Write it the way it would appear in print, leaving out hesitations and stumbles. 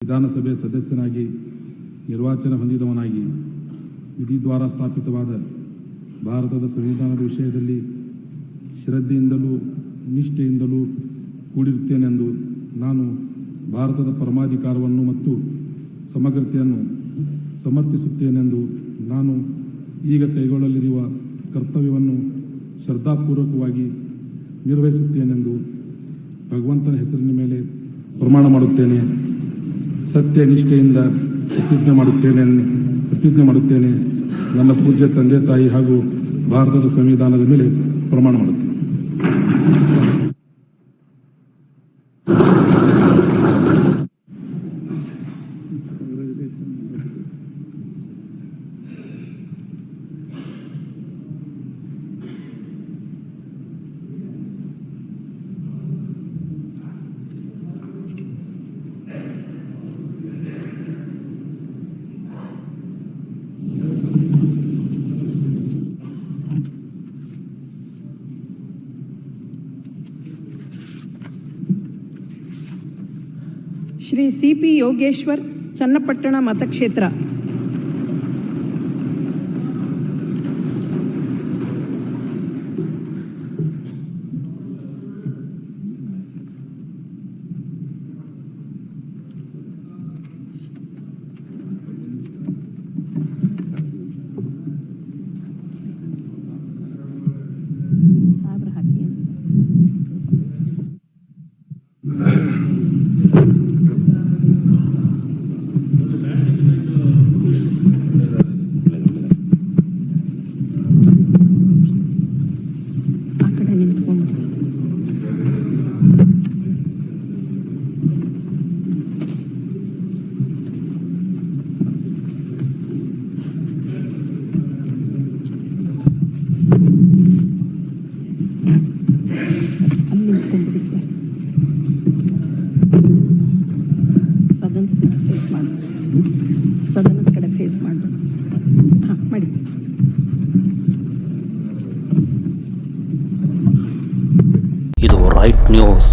ವಿಧಾನಸಭೆ ಸದಸ್ಯನಾಗಿ ನಿರ್ವಾಚನ ಹೊಂದಿದವನಾಗಿ ವಿಧಿದ್ವಾರ ಸ್ಥಾಪಿತವಾದ ಭಾರತದ ಸಂವಿಧಾನದ ವಿಷಯದಲ್ಲಿ ಶ್ರದ್ಧೆಯಿಂದಲೂ ನಿಷ್ಠೆಯಿಂದಲೂ ಕೂಡಿರುತ್ತೇನೆಂದು ನಾನು ಭಾರತದ ಪರಮಾಧಿಕಾರವನ್ನು ಮತ್ತು ಸಮಗ್ರತೆಯನ್ನು ಸಮರ್ಥಿಸುತ್ತೇನೆಂದು ನಾನು ಈಗ ಕೈಗೊಳ್ಳಲಿರುವ ಕರ್ತವ್ಯವನ್ನು ಶ್ರದ್ಧಾಪೂರ್ವಕವಾಗಿ ನಿರ್ವಹಿಸುತ್ತೇನೆಂದು ಭಗವಂತನ ಹೆಸರಿನ ಮೇಲೆ ಪ್ರಮಾಣ ಮಾಡುತ್ತೇನೆ. ಸತ್ಯ ನಿಷ್ಠೆಯಿಂದ ಪ್ರತಿಜ್ಞೆ ಮಾಡುತ್ತೇನೆ. ನನ್ನ ಪೂಜ್ಯ ತಂದೆ ತಾಯಿ ಹಾಗೂ ಭಾರತದ ಸಂವಿಧಾನದ ಮೇಲೆ ಪ್ರಮಾಣ ಮಾಡುತ್ತೇನೆ. ಶ್ರೀ ಸಿ.ಪಿ. ಯೋಗೇಶ್ವರ್, ಚನ್ನಪಟ್ಟಣ ಮತಕ್ಷೇತ್ರ. ಸದನದ ಕಡೆ ಫೇಸ್ ಮಾಡಿ ಮಾಡಿ. ಇದು ರೈಟ್ ನ್ಯೂಸ್.